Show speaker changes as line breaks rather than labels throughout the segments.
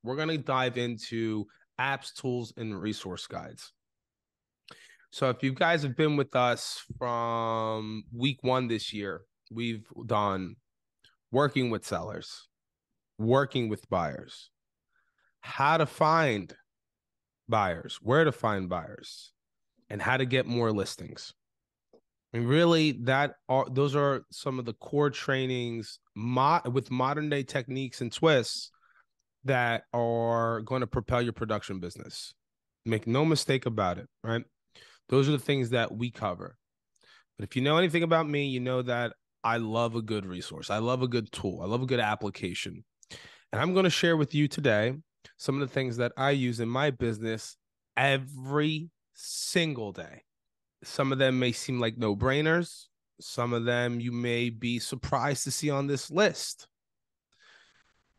we're going to dive into apps, tools, and resource guides. So if you guys have been with us from week 1 this year, we've done working with sellers, working with buyers, how to find buyers, where to find buyers, and how to get more listings. And really, those are some of the core trainings with modern day techniques and twists that are going to propel your production business. Make no mistake about it, right? Those are the things that we cover. But if you know anything about me, you know that I love a good resource. I love a good tool. I love a good application. And I'm going to share with you today some of the things that I use in my business every single day. Some of them may seem like no-brainers. Some of them you may be surprised to see on this list.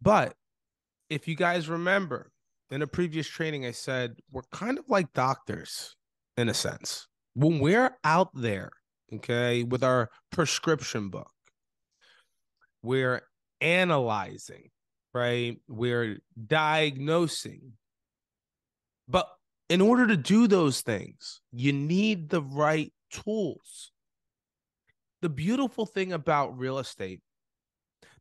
But if you guys remember, in a previous training, I said we're kind of like doctors in a sense. When we're out there, okay, with our prescription book, we're analyzing, right? We're diagnosing. But in order to do those things, you need the right tools. The beautiful thing about real estate,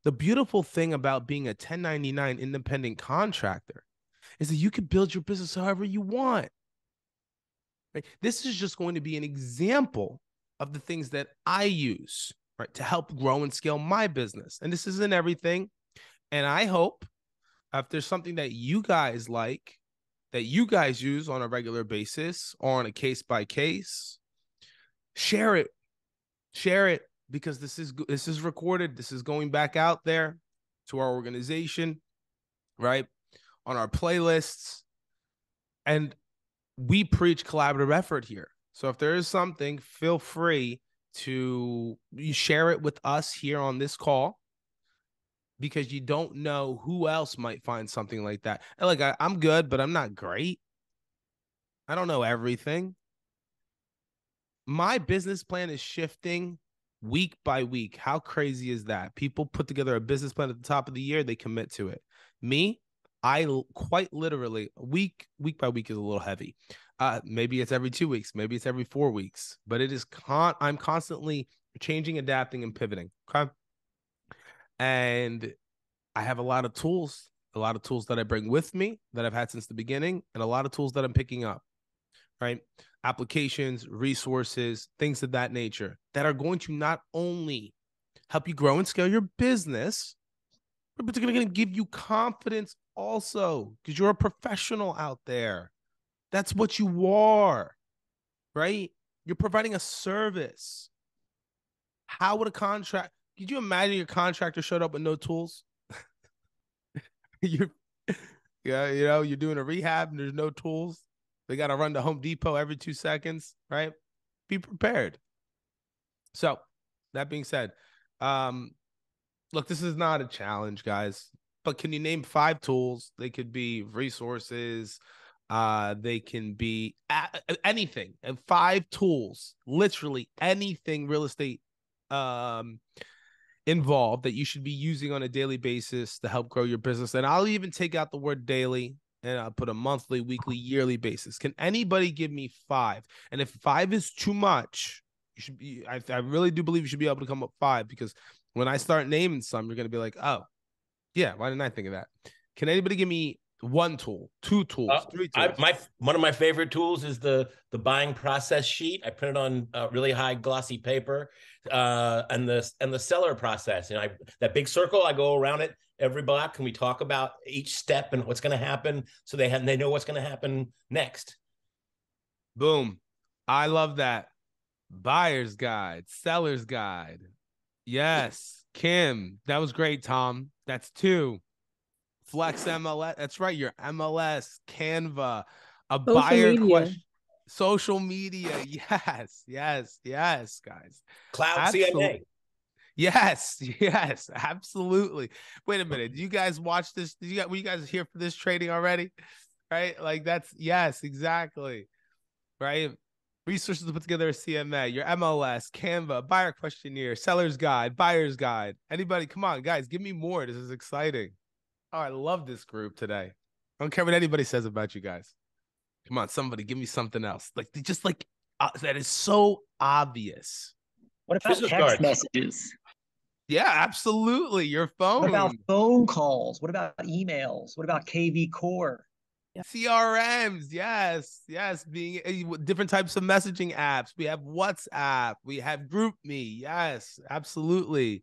the beautiful thing about being a 1099 independent contractor is that you can build your business however you want. Right? This is just going to be an example of the things that I use, right, to help grow and scale my business. And this isn't everything. And I hope if there's something that you guys like, that you guys use on a regular basis or on a case by case, share it. Share it, because this is recorded. This is going back out there to our organization, right? On our playlists. And we preach collaborative effort here. So if there is something, feel free to share it with us here on this call, because you don't know who else might find something like that. And like, I'm good, but I'm not great. I don't know everything. My business plan is shifting week by week. How crazy is that? People put together a business plan at the top of the year, they commit to it. Me, I quite literally, week by week is a little heavy. Maybe it's every 2 weeks, maybe it's every 4 weeks, but it is I'm constantly changing, adapting, and pivoting. Okay. And I have a lot of tools that I bring with me that I've had since the beginning, and a lot of tools that I'm picking up, right? Applications, resources, things of that nature that are going to not only help you grow and scale your business, but they're going to give you confidence also, because you're a professional out there. That's what you are, right? You're providing a service. How would could you imagine your contractor showed up with no tools? you're, you're doing a rehab and there's no tools. They got to run to Home Depot every 2 seconds, right? Be prepared. So that being said, look, this is not a challenge, guys, but can you name 5 tools? They could be resources. They can be anything, and 5 tools, literally anything real estate involved that you should be using on a daily basis to help grow your business. And I'll even take out the word daily and I'll put a monthly, weekly, yearly basis. Can anybody give me 5? And if 5 is too much, you should be, I really do believe you should be able to come up with 5, because when I start naming some, you're going to be like, oh, yeah, why didn't I think of that? Can anybody give me 1 tool, 2 tools, 3 tools?
One of my favorite tools is the buying process sheet. I print it on really high glossy paper, and the seller process. And that big circle, I go around it every block, and we talk about each step and what's going to happen, so they know what's going to happen next.
Boom! I love that. Buyer's guide, seller's guide. Yes, Kim, that was great, Tom. That's 2. Flex MLS. That's right. Your MLS, Canva, a
Social
buyer
media.
question, social media. Yes, guys.
Cloud
Absolutely.
CMA.
Yes, absolutely. Wait a minute. Do you guys watch this? Were you guys here for this training already? Right? Like yes, exactly. Right? Resources to put together a CMA, your MLS, Canva, buyer questionnaire, seller's guide, buyer's guide. Anybody? Come on, guys, give me more. This is exciting. Oh, I love this group today. I don't care what anybody says about you guys. Come on, somebody give me something else. Like they just like that is so obvious.
What about
Business
text
cards.
messages?
Yeah, absolutely. Your
What about
phone.
phone calls? What about emails? What about KV Core?
CRMs, yes, yes, being different types of messaging apps. We have WhatsApp, we have GroupMe, yes, absolutely.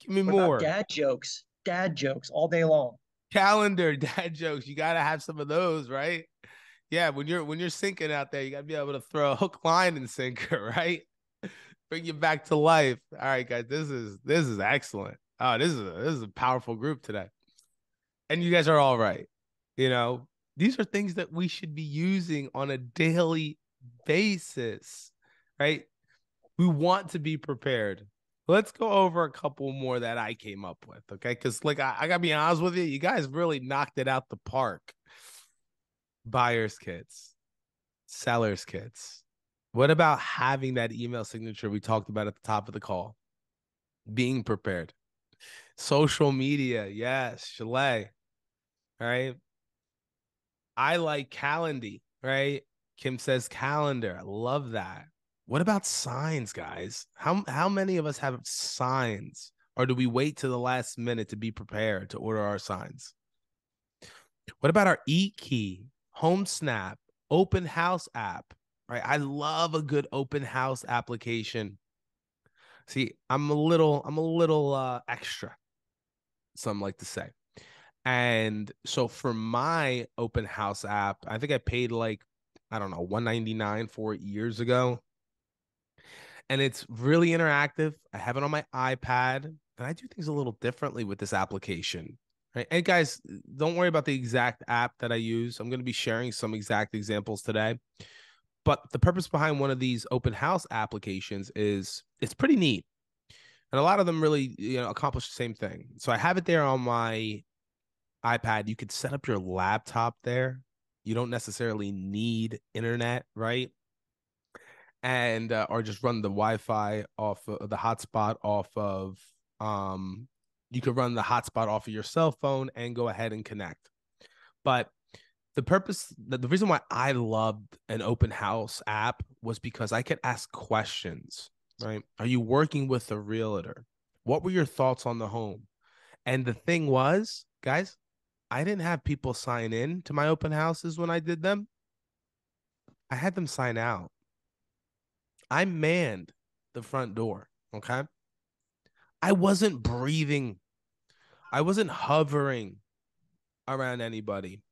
Give me
What about
more.
dad jokes? Dad jokes all day long.
Calendar, dad jokes. You gotta have some of those, right? Yeah, when you're sinking out there, you gotta be able to throw a hook, line, and sinker, right? Bring you back to life. All right, guys, this is excellent. Oh, this is a powerful group today, and you guys are all right. You know, these are things that we should be using on a daily basis, right? We want to be prepared. Let's go over a couple more that I came up with, okay? Because, like, I got to be honest with you, you guys really knocked it out the park. Buyer's kits, seller's kits. What about having that email signature we talked about at the top of the call? Being prepared. Social media, yes, Chalet, right? I like Calendly, right? Kim says calendar. I love that. What about signs, guys? How many of us have signs, or do we wait to the last minute to be prepared to order our signs? What about our eKey, HomeSnap, Open House app? Right? I love a good open house application. See, I'm a little extra, some like to say. And so for my open house app, I think I paid like, I don't know, $199 for it years ago. And it's really interactive. I have it on my iPad, and I do things a little differently with this application. Right. And guys, don't worry about the exact app that I use. I'm going to be sharing some exact examples today. But the purpose behind one of these open house applications is it's pretty neat. And a lot of them really, accomplish the same thing. So I have it there on my iPad. You could set up your laptop there. You don't necessarily need internet, right? And or just run the Wi-Fi off of the hotspot off of you could run the hotspot off of your cell phone and go ahead and connect. But the reason why I loved an open house app was because I could ask questions, right? Are you working with a realtor? What were your thoughts on the home? And the thing was, guys, I didn't have people sign in to my open houses when I did them. I had them sign out. I manned the front door. Okay. I wasn't breathing. I wasn't hovering around anybody.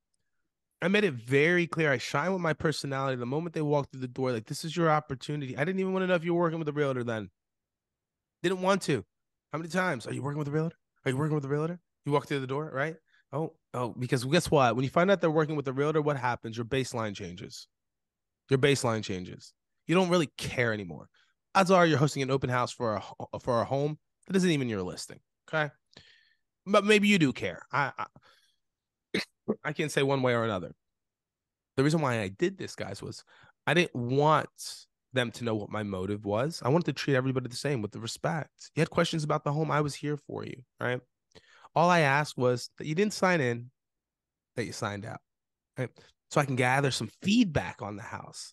I made it very clear. I shine with my personality. The moment they walked through the door, like, this is your opportunity. I didn't even want to know if you were working with a realtor then. Didn't want to. How many times? Are you working with a realtor? Are you working with a realtor? You walk through the door, right? Oh, because guess what? When you find out they're working with a realtor, what happens? Your baseline changes. Your baseline changes. You don't really care anymore. Odds are you're hosting an open house for a home that isn't even your listing. Okay. But maybe you do care. I can't say one way or another. The reason why I did this, guys, was I didn't want them to know what my motive was. I wanted to treat everybody the same with the respect. You had questions about the home, I was here for you, right? All I asked was that you didn't sign in, that you signed out, right? So I can gather some feedback on the house.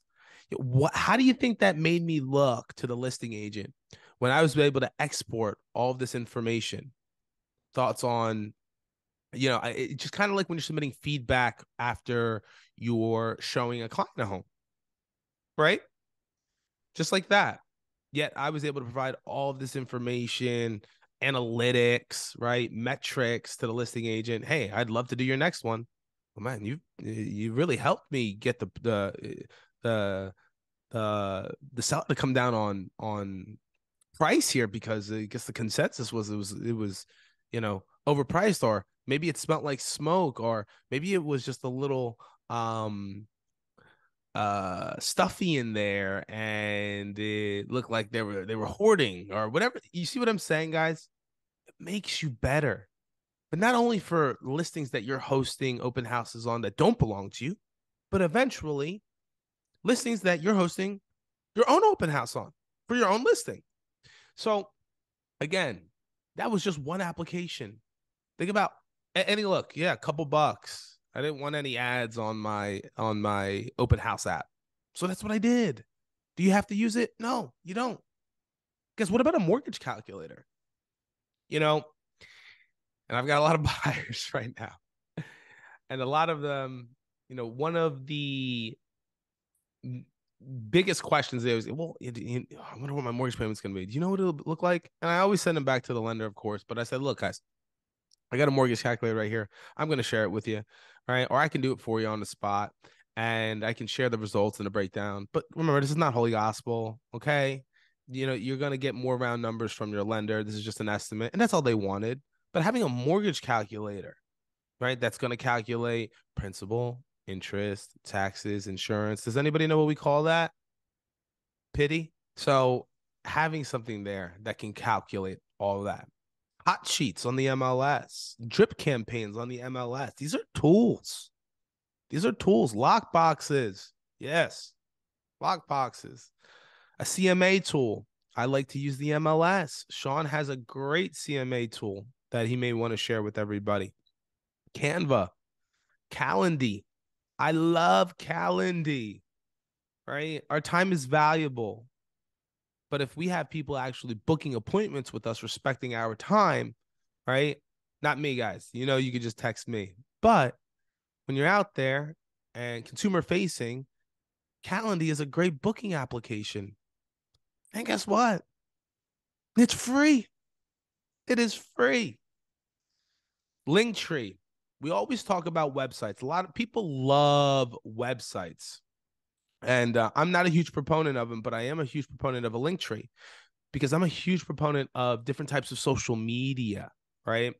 How do you think that made me look to the listing agent when I was able to export all of this information? Thoughts on, it's just kind of like when you're submitting feedback after you're showing a client a home, right? Just like that. Yet I was able to provide all of this information, analytics, right? Metrics to the listing agent. Hey, I'd love to do your next one. Well, man, you really helped me get the seller to come down on price here, because I guess the consensus was it was overpriced, or maybe it smelled like smoke, or maybe it was just a little stuffy in there and it looked like they were hoarding or whatever. You see what I'm saying, guys? It makes you better. But not only for listings that you're hosting open houses on that don't belong to you, but eventually listings that you're hosting your own open house on for your own listing. So again, that was just one application. Think about any look. Yeah, a couple bucks. I didn't want any ads on my open house app. So that's what I did. Do you have to use it? No, you don't. Because what about a mortgage calculator? You know, and I've got a lot of buyers right now. And a lot of them, you know, one of the biggest questions they always, well, I wonder what my mortgage payment's going to be. Do you know what it'll look like? And I always send them back to the lender, of course. But I said, look, guys, I got a mortgage calculator right here. I'm going to share it with you, right? Or I can do it for you on the spot, and I can share the results and the breakdown. But remember, this is not holy gospel, okay? You know, you're going to get more round numbers from your lender. This is just an estimate, and that's all they wanted. But having a mortgage calculator, right, that's going to calculate principal, interest, taxes, insurance. Does anybody know what we call that? Pity. So having something there that can calculate all of that. Hot sheets on the MLS, drip campaigns on the MLS. These are tools. These are tools. Lock boxes. Yes. Lock boxes. A CMA tool. I like to use the MLS. Sean has a great CMA tool that he may want to share with everybody. Canva. Calendly. I love Calendly, right? Our time is valuable. But if we have people actually booking appointments with us, respecting our time, right? Not me, guys. You know, you could just text me. But when you're out there and consumer facing, Calendly is a great booking application. And guess what? It's free. It is free. Linktree. We always talk about websites. A lot of people love websites. And I'm not a huge proponent of them, but I am a huge proponent of a Linktree because I'm a huge proponent of different types of social media, right?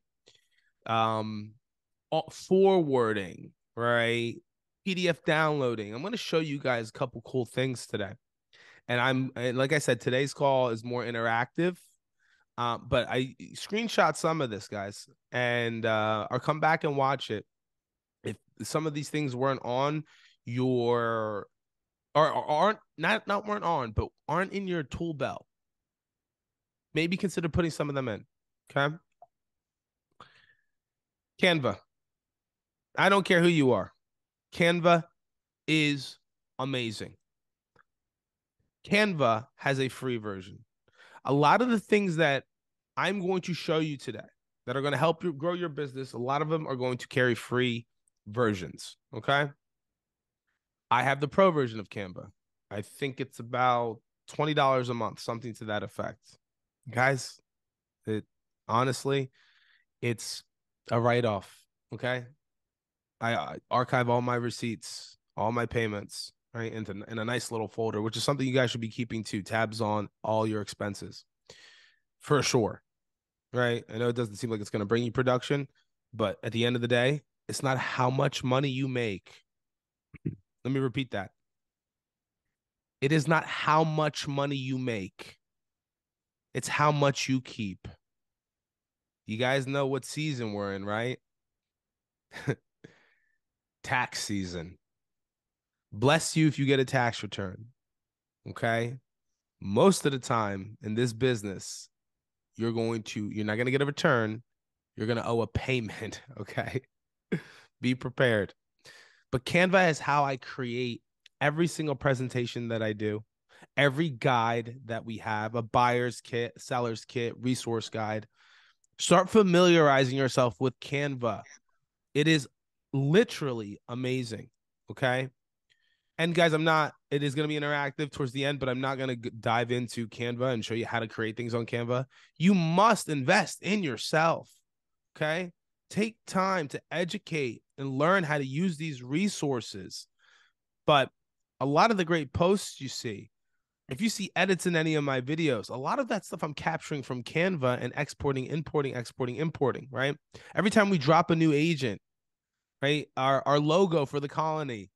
Forwarding, right? PDF downloading. I'm going to show you guys a couple cool things today. And like I said, today's call is more interactive. But I screenshot some of this, guys, and I'll come back and watch it. If some of these things weren't on your or aren't not weren't on, but aren't in your tool belt, maybe consider putting some of them in. Okay. Canva. I don't care who you are. Canva is amazing. Canva has a free version. A lot of the things that I'm going to show you today that are going to help you grow your business, a lot of them are going to carry free versions. Okay. I have the pro version of Canva. I think it's about $20 a month, something to that effect. Guys, honestly, it's a write-off. Okay. I archive all my receipts, all my payments, right, in a nice little folder, which is something you guys should be keeping too, tabs on all your expenses for sure. Right. I know it doesn't seem like it's going to bring you production, but at the end of the day, it's not how much money you make. Let me repeat that. It is not how much money you make. It's how much you keep. You guys know what season we're in, right? Tax season. Bless you if you get a tax return. Okay. Most of the time in this business, you're not going to get a return. You're going to owe a payment. Okay. Be prepared. But Canva is how I create every single presentation that I do, every guide that we have, a buyer's kit, seller's kit, resource guide. Start familiarizing yourself with Canva. It is literally amazing. Okay. And guys, it is going to be interactive towards the end, but I'm not going to dive into Canva and show you how to create things on Canva. You must invest in yourself. Okay. Take time to educate and learn how to use these resources. But a lot of the great posts you see, if you see edits in any of my videos, a lot of that stuff I'm capturing from Canva and exporting, importing, right? Every time we drop a new agent, right? Our logo for the colony,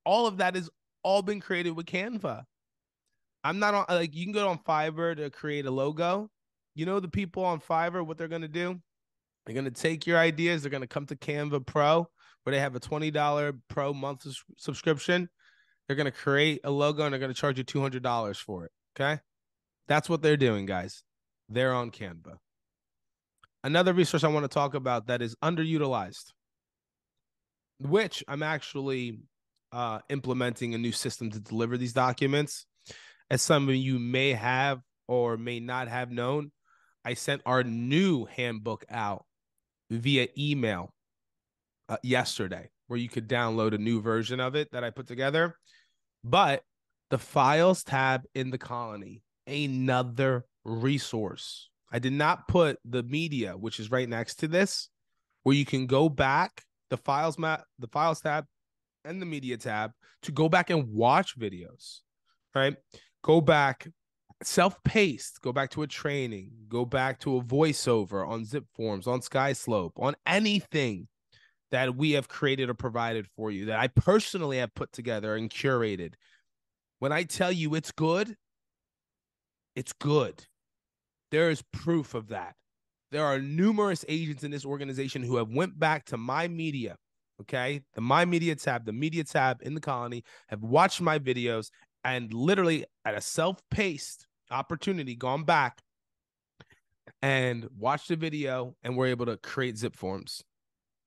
all of that has all been created with Canva. I'm not on, like, you can go on Fiverr to create a logo. You know, the people on Fiverr, what they're going to do? They're going to take your ideas. They're going to come to Canva Pro, where they have a $20 pro month subscription. They're going to create a logo and they're going to charge you $200 for it. Okay. That's what they're doing, guys. They're on Canva. Another resource I want to talk about that is underutilized. which I'm actually implementing a new system to deliver these documents. As some of you may have or may not have known, I sent our new handbook out via email yesterday, where you could download a new version of it that I put together. But the files tab in the Colony, another resource. I did not put the media, which is right next to this, where you can go back, the files tab and the media tab, to go back and watch videos, right? Go back, self-paced, go back to a training, go back to a voiceover on ZipForms, on SkySlope, on anything that we have created or provided for you that I personally have put together and curated. When I tell you it's good, it's good. There is proof of that. There are numerous agents in this organization who have went back to my media, okay? The My Media tab, the media tab in the Colony, have watched my videos and literally at a self-paced opportunity gone back and watched the video and were able to create ZipForms,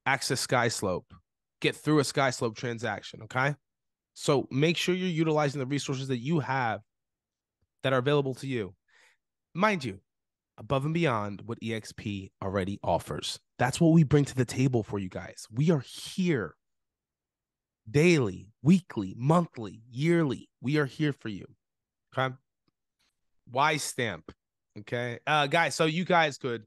access SkySlope, get through a SkySlope transaction, okay? So make sure you're utilizing the resources that you have that are available to you. Mind you, above and beyond what EXP already offers. That's what we bring to the table for you guys. We are here daily, weekly, monthly, yearly. We are here for you. Okay. Ystamp. Okay. Guys, so you guys could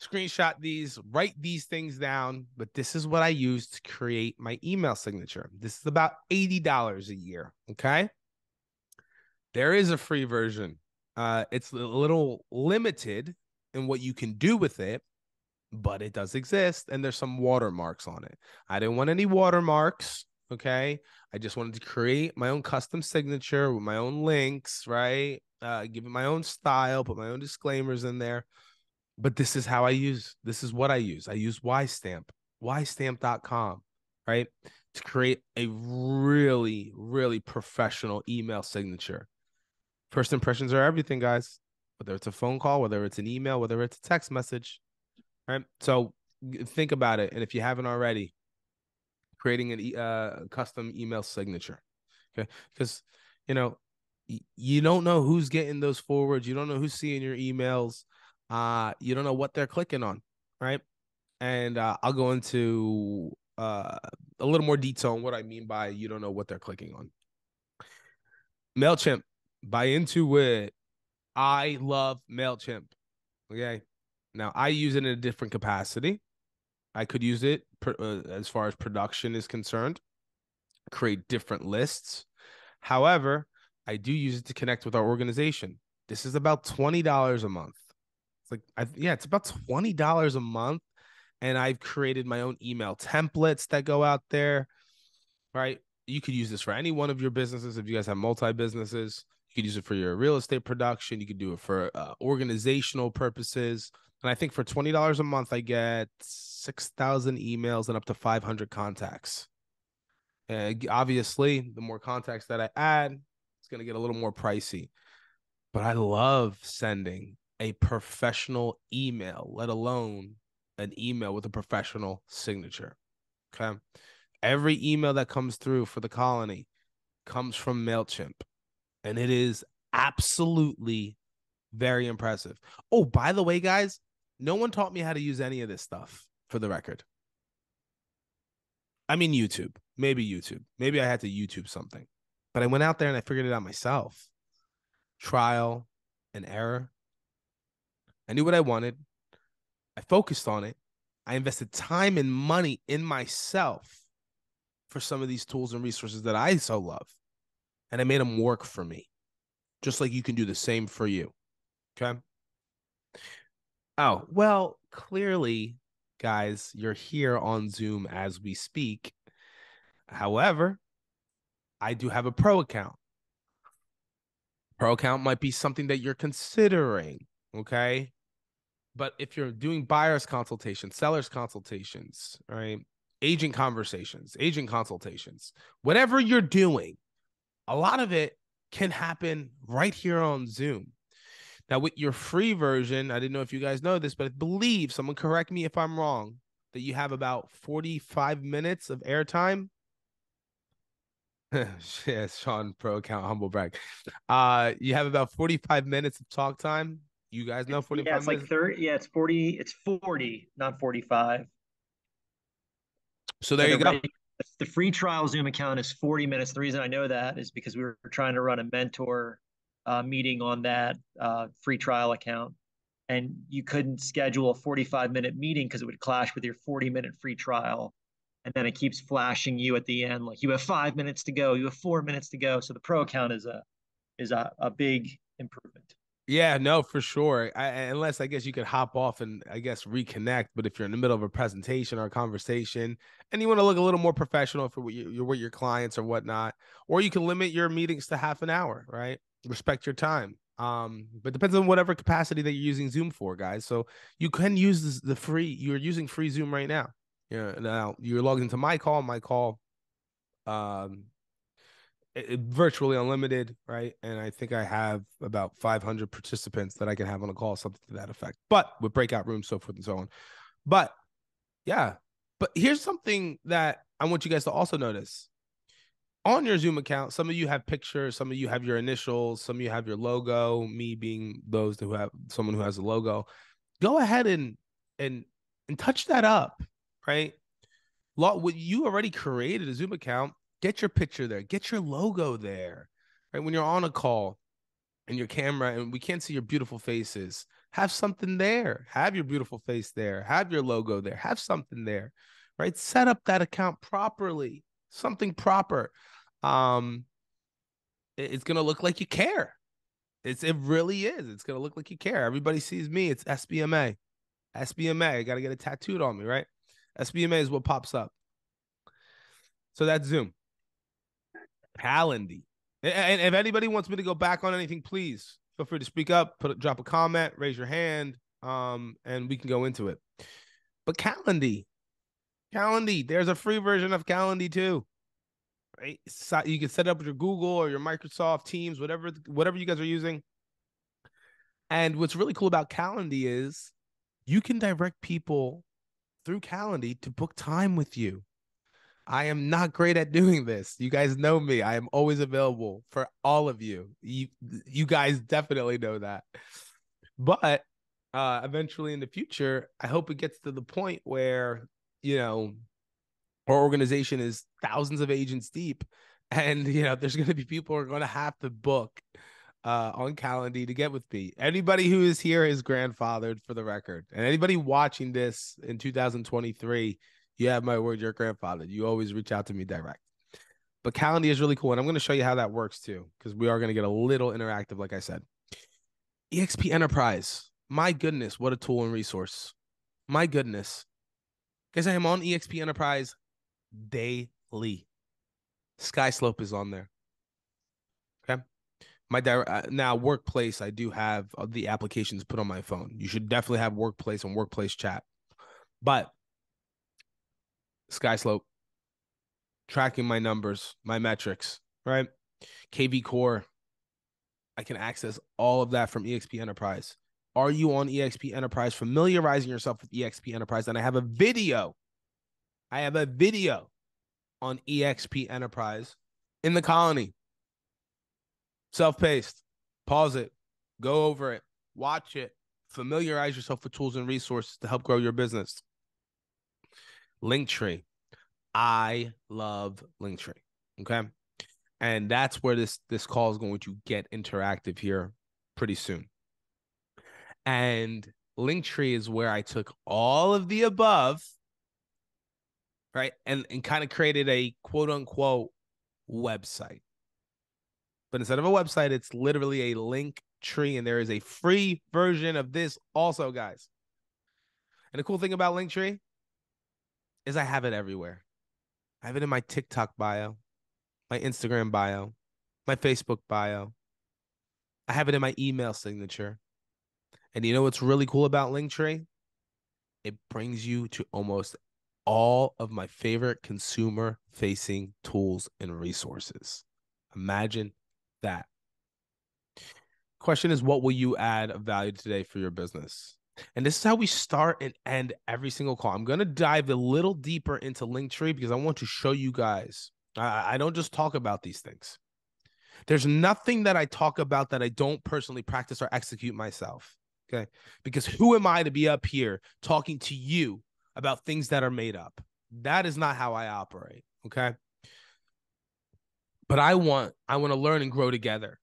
screenshot these, write these things down, but this is what I use to create my email signature. This is about $80 a year. Okay. There is a free version. It's a little limited in what you can do with it, but it does exist, and there's some watermarks on it. I didn't want any watermarks, okay? I just wanted to create my own custom signature with my own links, right? Give it my own style, put my own disclaimers in there. But this is how I use, this is what I use. I use Ystamp, ystamp.com, right? To create a really, really professional email signature. First impressions are everything, guys. Whether it's a phone call, whether it's an email, whether it's a text message, right? So think about it. And if you haven't already, creating a custom email signature, okay? Because, you know, you don't know who's getting those forwards. You don't know who's seeing your emails. You don't know what they're clicking on, right? And I'll go into a little more detail on what I mean by you don't know what they're clicking on. MailChimp. Buy into it. I love MailChimp. Okay. Now, I use it in a different capacity. I could use it as far as production is concerned, create different lists. However, I do use it to connect with our organization. This is about $20 a month. It's like, it's about $20 a month. And I've created my own email templates that go out there, right? You could use this for any one of your businesses. If you guys have multi-businesses, you could use it for your real estate production. You could do it for organizational purposes. And I think for $20 a month, I get 6,000 emails and up to 500 contacts. And obviously, the more contacts that I add, it's going to get a little more pricey. But I love sending a professional email, let alone an email with a professional signature. Okay. Every email that comes through for the Colony comes from MailChimp. And it is absolutely very impressive. Oh, by the way, guys, no one taught me how to use any of this stuff, for the record. I mean, YouTube. Maybe YouTube. Maybe I had to YouTube something. But I went out there and I figured it out myself. Trial and error. I knew what I wanted. I focused on it. I invested time and money in myself for some of these tools and resources that I so love. And I made them work for me, just like you can do the same for you. Okay. Oh, well, clearly, guys, you're here on Zoom as we speak. However, I do have a pro account. Pro account might be something that you're considering. Okay. But if you're doing buyer's consultations, seller's consultations, right? Agent conversations, agent consultations, whatever you're doing, a lot of it can happen right here on Zoom. Now, with your free version, I didn't know if you guys know this, but I believe, someone correct me if I'm wrong, that you have about 45 minutes of airtime. Yes, Sean Pro account, humble brag. You have about 45 minutes of talk time. You guys know
Yeah,
45
it's like
minutes.
30. Yeah, it's 40. It's 40, not 45.
So
Yeah,
there you go.
the free trial Zoom account is 40 minutes. The reason I know that is because we were trying to run a mentor meeting on that free trial account, and you couldn't schedule a 45-minute meeting because it would clash with your 40-minute free trial. And then it keeps flashing you at the end, like you have 5 minutes to go, you have 4 minutes to go. So the pro account is a big improvement.
Yeah, no, for sure. Unless I guess you could hop off and I guess reconnect. But if you're in the middle of a presentation or a conversation and you want to look a little more professional for you're with your clients or whatnot, or you can limit your meetings to half an hour, right? Respect your time. But depends on whatever capacity that you're using Zoom for, guys. So you can use the free. You're using free Zoom right now. Yeah, now you're logged into my call. Um, virtually unlimited, right? And I think I have about 500 participants that I can have on a call, something to that effect. But with breakout rooms, so forth and so on. But yeah, but here's something that I want you guys to also notice. On your Zoom account, some of you have pictures, some of you have your initials, some of you have your logo, me being those who have someone who has a logo. Go ahead and touch that up, right? You already created a Zoom account. Get your picture there. Get your logo there. Right? When you're on a call and your camera and we can't see your beautiful faces, have something there. Have your beautiful face there. Have your logo there. Have something there. Right? Set up that account properly. Something proper. It's gonna look like you care. It really is. It's gonna look like you care. Everybody sees me. It's SBMA. SBMA. I gotta get it tattooed on me, right? SBMA is what pops up. So that's Zoom. Calendly. And if anybody wants me to go back on anything, please feel free to speak up, drop a comment, raise your hand, and we can go into it. But Calendly, there's a free version of Calendly too. Right? So you can set it up with your Google or your Microsoft Teams, whatever you guys are using. And what's really cool about Calendly is you can direct people through Calendly to book time with you. I am not great at doing this. You guys know me. I am always available for all of you. You guys definitely know that. But eventually in the future, I hope it gets to the point where, our organization is thousands of agents deep. And, there's going to be people who are going to have to book on Calendly to get with me. Anybody who is here is grandfathered, for the record. And anybody watching this in 2023, you have my word, you're grandfathered. You always reach out to me direct. But Calendly is really cool. And I'm going to show you how that works too, because we are going to get a little interactive, like I said. eXp Enterprise. My goodness, what a tool and resource. My goodness. Guys, I am on eXp Enterprise daily. SkySlope is on there. Okay. My now workplace, I do have the applications put on my phone. You should definitely have workplace and workplace chat. But SkySlope, tracking my numbers, my metrics, right? KV Core, I can access all of that from eXp Enterprise. Are you on eXp Enterprise? Familiarizing yourself with eXp Enterprise. And I have a video. On eXp Enterprise in the colony. Self-paced. Pause it. Go over it. Watch it. Familiarize yourself with tools and resources to help grow your business. Linktree. I love Linktree. Okay. And that's where this call is going to get interactive here pretty soon. And Linktree is where I took all of the above, right? And kind of created a quote unquote website. But instead of a website, it's literally a link tree. And there is a free version of this also, guys. And the cool thing about Linktree is I have it everywhere. I have it in my TikTok bio, my Instagram bio, my Facebook bio. I have it in my email signature. And you know what's really cool about Linktree? It brings you to almost all of my favorite consumer-facing tools and resources. Imagine that. Question is, what will you add of value today for your business? And this is how we start and end every single call. I'm going to dive a little deeper into Linktree because I want to show you guys. I don't just talk about these things. There's nothing that I talk about that I don't personally practice or execute myself. Okay. Because who am I to be up here talking to you about things that are made up? That is not how I operate. Okay. But I want to learn and grow together.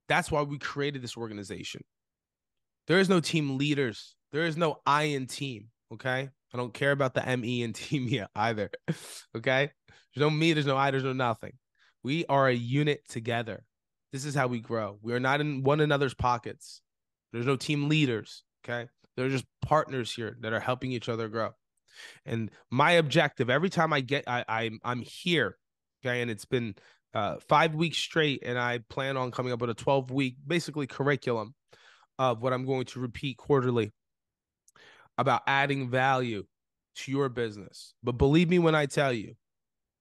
That's why we created this organization. There is no team leaders. There is no I in team. Okay. I don't care about the ME in team yet either. Okay. There's no me, there's no I, there's no nothing. We are a unit together. This is how we grow. We are not in one another's pockets. There's no team leaders. Okay. They're just partners here that are helping each other grow. And my objective every time I'm here. Okay. And it's been 5 weeks straight. And I plan on coming up with a 12-week basically curriculum of what I'm going to repeat quarterly about adding value to your business. But believe me when I tell you,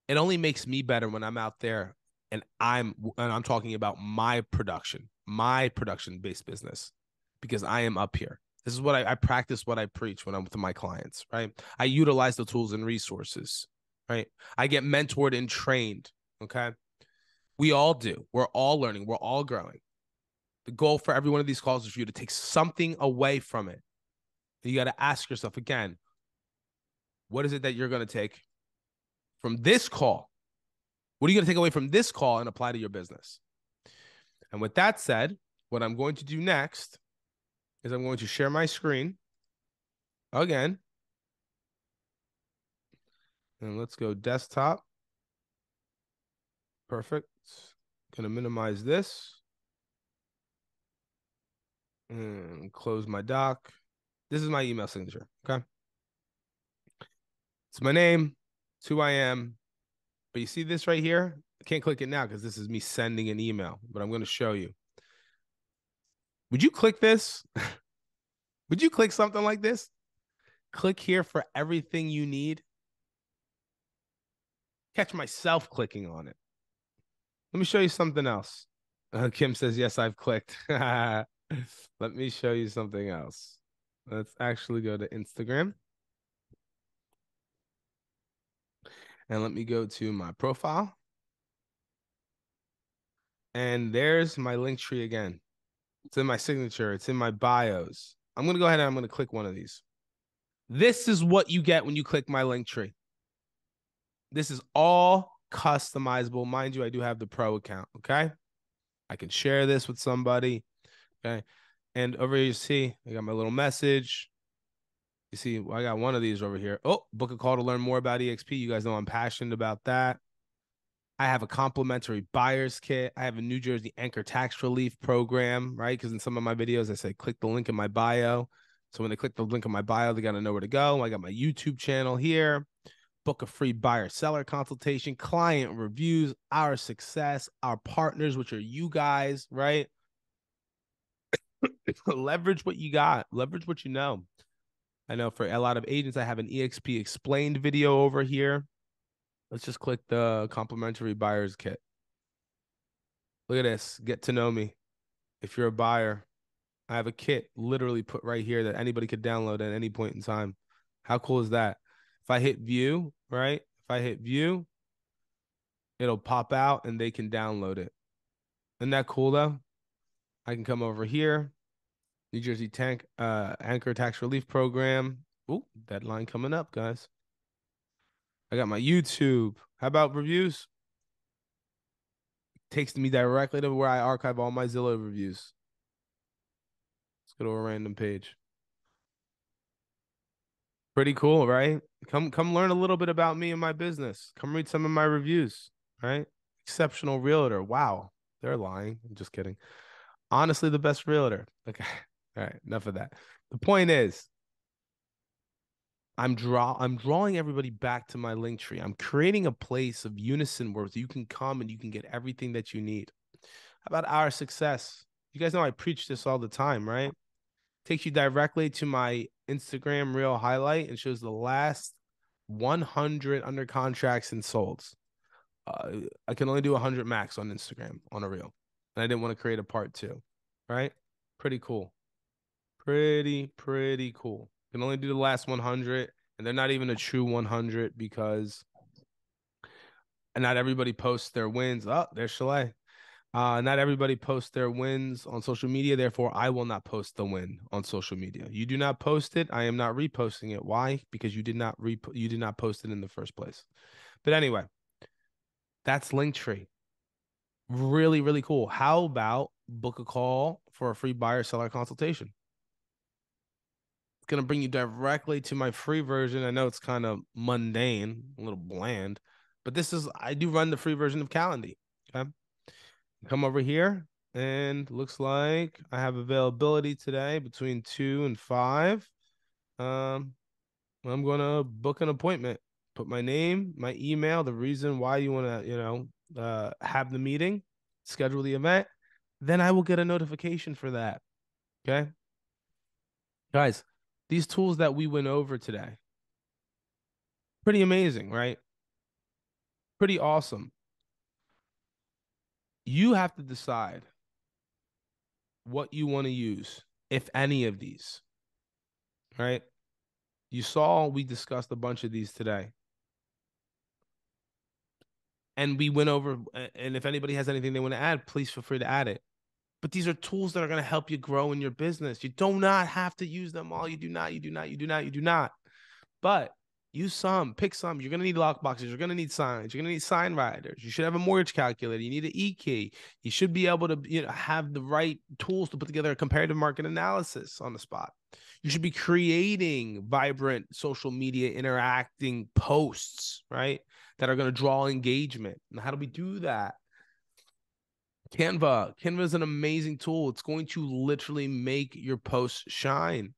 it only makes me better when I'm out there and I'm talking about my production-based business, because I am up here. This is what I practice, what I preach when I'm with my clients, right? I utilize the tools and resources, right? I get mentored and trained, okay? We all do. We're all learning. We're all growing. The goal for every one of these calls is for you to take something away from it. You got to ask yourself again, what is it that you're going to take from this call? What are you going to take away from this call and apply to your business? And with that said, what I'm going to do next is I'm going to share my screen again. And let's go desktop. Perfect. Going to minimize this. And close my doc. This is my email signature, okay? It's my name, it's who I am. But you see this right here? I can't click it now because this is me sending an email, but I'm going to show you. Would you click this? Would you click something like this? Click here for everything you need. Catch myself clicking on it. Let me show you something else. Kim says, yes, I've clicked. Let me show you something else. Let's actually go to Instagram. And let me go to my profile. And there's my Linktree again. It's in my signature. It's in my bios. I'm going to go ahead and I'm going to click one of these. This is what you get when you click my Linktree. This is all customizable. Mind you, I do have the pro account, okay? I can share this with somebody, okay? And over here, you see, I got my little message. You see, I got one of these over here. Oh, book a call to learn more about EXP. You guys know I'm passionate about that. I have a complimentary buyer's kit. I have a New Jersey Anchor tax relief program, right? Because in some of my videos, I say, click the link in my bio. So when they click the link in my bio, they got to know where to go. I got my YouTube channel here. Book a free buyer-seller consultation, client reviews, our success, our partners, which are you guys, right? Leverage what you got. Leverage what you know. I know for a lot of agents, I have an EXP explained video over here. Let's just click the complimentary buyer's kit. Look at this. Get to know me. If you're a buyer, I have a kit literally put right here that anybody could download at any point in time. How cool is that? If I hit view, right? If I hit view, it'll pop out and they can download it. Isn't that cool though? I can come over here. New Jersey Anchor Tax Relief Program. Ooh, deadline coming up, guys. I got my YouTube. How about reviews? Takes me directly to where I archive all my Zillow reviews. Let's go to a random page. Pretty cool, right? Come learn a little bit about me and my business. Come read some of my reviews, right? Exceptional realtor. Wow, they're lying. I'm just kidding. Honestly, the best realtor. Okay. All right, enough of that. The point is, I'm drawing everybody back to my Linktree. I'm creating a place of unison where you can come and you can get everything that you need. How about our success? You guys know I preach this all the time, right? Takes you directly to my Instagram reel highlight and shows the last 100 under contracts and solds. I can only do 100 max on Instagram on a reel. And I didn't want to create a part 2, right? Pretty cool. Pretty cool. Can only do the last 100, and they're not even a true 100 because not everybody posts their wins. Oh, there's Chalet. Not everybody posts their wins on social media. Therefore, I will not post the win on social media. You do not post it. I am not reposting it. Why? Because you did not post it in the first place. But anyway, that's Linktree. Really, really cool. How about book a call for a free buyer seller consultation? It's going to bring you directly to my free version. I know it's kind of mundane, a little bland, but I do run the free version of Calendly. Okay. Come over here, and looks like I have availability today between 2 and 5. I'm going to book an appointment, put my name, my email, the reason why you want to, have the meeting, schedule the event. Then I will get a notification for that. Okay. Guys, these tools that we went over today, pretty amazing, right? Pretty awesome. You have to decide what you want to use, if any of these, right? You saw we discussed a bunch of these today. And we went over, and if anybody has anything they want to add, please feel free to add it. But these are tools that are going to help you grow in your business. You do not have to use them all. You do not. But use some, pick some. You're going to need lock boxes. You're going to need signs. You're going to need sign writers. You should have a mortgage calculator. You need an e-key. You should be able to have the right tools to put together a comparative market analysis on the spot. You should be creating vibrant social media interacting posts, right? That are going to draw engagement. And how do we do that? Canva is an amazing tool. It's going to literally make your posts shine.